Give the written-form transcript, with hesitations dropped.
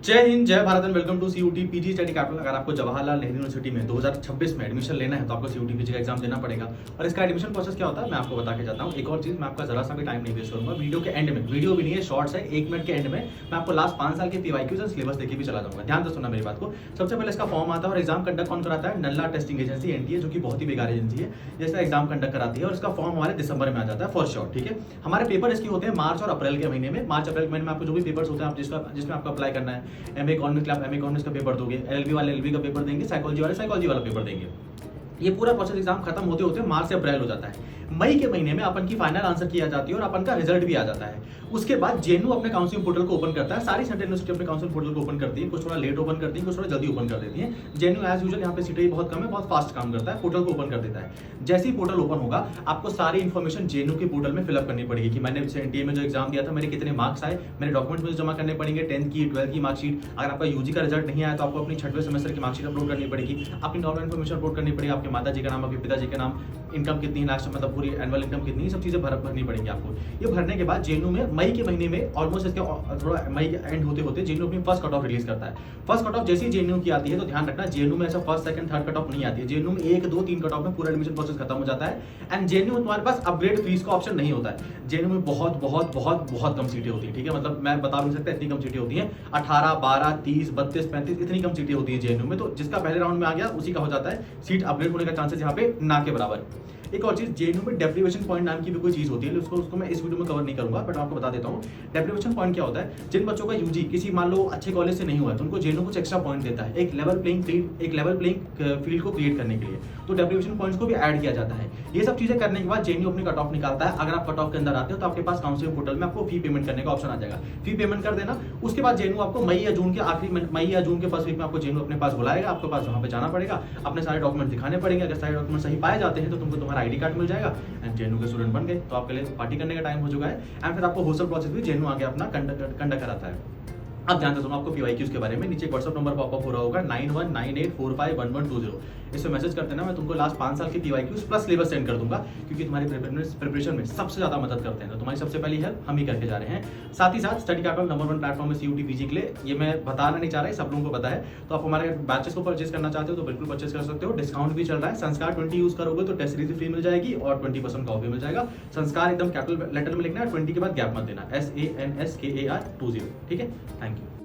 जय हिंद, जय Bharat and welcome to CUET PG study capital. अगर आपको जवाहरलाल नेहरू यूनिवर्सिटी में 2026 में एडमिशन लेना है तो आपको सीयूटी पीजी का एग्जाम देना पड़ेगा। और इसका एडमिशन प्रोसेस क्या होता है मैं आपको बता के जाता हूँ। एक और चीज, मैं आपका जरा सा भी टाइम नहीं वेस्ट करूंगा। वीडियो के एंड में, वीडियो भी नहीं है, शॉर्ट्स है, 1 मिनट के एंड में मैं आपको लास्ट 5 साल के पीवाईक्यूज और सिलेबस देके भी चला जाऊंगा। ध्यान से सुनना मेरी बात को। सबसे पहले इसका फॉर्म आता है और एग्जाम कंडक्ट कौन कराता है? नल्ला टेस्टिंग एजेंसी एनटीए, जो कि बहुत ही बेकार एजेंसी है, जैसा एग्जाम कंडक्ट कराती है। और इसका फॉर्म हमारे दिसंबर में आ जाता है फॉर श्योर। ठीक है, हमारे पेपर इसके होते हैं मार्च और अप्रैल के महीने में। मार्च अप्रैल के महीने में आपको जो भी पेपर्स होते हैं आप जिसमें आपको अप्लाई करना है, एमए इकोनॉमिक्स आप एमए इकोनॉमिक्स का पेपर दोगे, एलएलबी वाले एलएलबी का पेपर देंगे, साइकोलॉजी वाले साइकोलॉजी वाला पेपर देंगे। ये पूरा प्रोसेस एग्जाम खत्म होते होते मार्च से अप्रैल हो जाता है। मई के महीने में अपन की फाइनल आंसर किया जाती है और अपन का रिजल्ट भी आ जाता है। उसके बाद जेएनयू अपने काउंसिलिंग पोर्टल को ओपन करता है। सारी सेंट्रल यूनिवर्सिटी अपने काउंसिलिंग पोर्टल को ओपन करती है। कुछ थोड़ा लेट ओपन करती है, कुछ थोड़ा जल्दी ओपन कर देती है। जेएनयू एज यूजुअल यहाँ पे सीटें बहुत कम है, बहुत फास्ट काम करता है, पोर्टल को ओपन कर देता है। जैसे ही पोर्टल ओपन होगा आपको सारी इन्फॉर्मेशन जेएनयू के पोर्टल में फिलअप करनी पड़ेगी कि मैंने एनटीए में जो एग्जाम दिया था मेरे कितने मार्क्स आए, मेरे डॉक्यूमेंट मुझे जमा करने पड़ेंगे, 10th की 12th की मार्कशीट। अगर आपका यूजी का रिजल्ट नहीं आया तो आपको अपनी 6वें सेमेस्टर की मार्कशीट अपलोड करनी पड़ेगी, अपनी नॉर्मल इन्फॉर्मेशन अपलोड करनी पड़ेगी, आपके माता जी का नाम, आपके पिताजी का नाम, इनकम कितनी, लास्ट मतलब पूरी एनुअल इनकम कितनी, सब चीजें भरनी पड़ेंगी आपको। ये भरने के बाद जेएनयू में मई के महीने में ऑलमोस्ट इसके थोड़ा मई के एंड होते होते जेएनयू अपनी फर्स्ट कट ऑफ रिलीज करता है। फर्स्ट कट ऑफ जैसे ही जेएनयू की आती है तो ध्यान रखना जेएनयू में ऐसा first second third cut off नहीं आती है। जेएनयू में 1 2 3 कट ऑफ में पूरा एडमिशन प्रोसेस खत्म हो जाता है। एंड जेएनयू में तुम्हारे पास अपग्रेड फीस का ऑप्शन नहीं होता है। जेएनयू में बहुत बहुत बहुत बहुत कम सीटें होती है। ठीक है, मतलब मैं बता नहीं सकता इतनी कम सीटें होती हैं। 18 12 30 32 35 इतनी कम सीटें होती है जेएनयू में। तो जिसका पहले राउंड में आ गया उसी का हो जाता है। सीट अपग्रेड होने का चांसेस यहाँ पे ना के बराबर। एक और चीज, जेएनयू में डेप्रिवेशन पॉइंट नाम की भी कोई चीज होती है, उसको मैं इस वीडियो में कवर नहीं करूंगा, बट आपको बता देता हूँ। डेप्रिवेशन पॉइंट क्या होता है? जिन बच्चों का यूजी किसी मान लो अच्छे कॉलेज से नहीं हुआ है तो उनको जेएनयू कुछ एक्स्ट्रा पॉइंट देता है एक लेवल प्लेइंग फील्ड को क्रिएट करने के लिए। तो डेप्रिवेशन पॉइंट्स को भी ऐड किया जाता है। ये सब चीजें करने के बाद जेएनयू अपनी कट ऑफ निकालता है। अगर आप कट ऑफ के अंदर आते हो तो आपके पास काउंसिलिंग पोर्टल में आपको फी पेमेंट करने का ऑप्शन आ जाएगा। फी पेमेंट कर देना। उसके बाद जेएनयू आपको मई या जून के फर्स्ट वीक में आपको जेएनयू अपने पास बुलाएगा। आपके पास वहां पे जाना पड़ेगा, अपने सारे डॉक्यूमेंट दिखाने पड़ेंगे। अगर सारे डॉक्यूमेंट सही पाए जाते हैं तो तुमको तुम्हारा आईडी कार्ड मिल जाएगा एंड जेएनयू के स्टूडेंट बन गए। तो आपके लिए पार्टी करने का टाइम हो चुका है। एंड फिर आपको हॉस्टल प्रोसेस भी जेएनयू आगे अपना कंडक्ट कराता है। अब ध्यान से सुनो, आपको पीवाईक्यूज के बारे में नीचे व्हाट्सएप नंबर पॉपअप हो रहा होगा 9198451120। इसमें मैसेज करते ना, मैं तुमको लास्ट 5 साल के पीवाईक्यूज प्लस सिलेबस सेंड कर दूंगा, क्योंकि तुम्हारी प्रिपरेशन में सबसे ज्यादा मदद करते हैं। तो तुम्हारी सबसे पहली हेल्प हम ही करके जा रहे हैं। साथ ही साथ स्टडी कैपिटल नंबर 1 प्लेटफॉर्म है सीयूटी पीजी के लिए। ये मैं बताना नहीं चाह रहा, सब लोगों को पता है। तो आप हमारे बैचेस को परचेज करना चाहते हो तो बिल्कुल परचेज कर सकते हो। डिस्काउंट भी चल रहा है। संस्कार 20 यूज करोगे तो टेस्ट सीरीज फ्री मिल जाएगी और 20% का ऑफ भी मिल जाएगा। संस्कार एकदम कैपिटल लेटर में लिखना है, 20 के बाद गैप मत देना, SANSKAR 20। ठीक है, थैंक यू।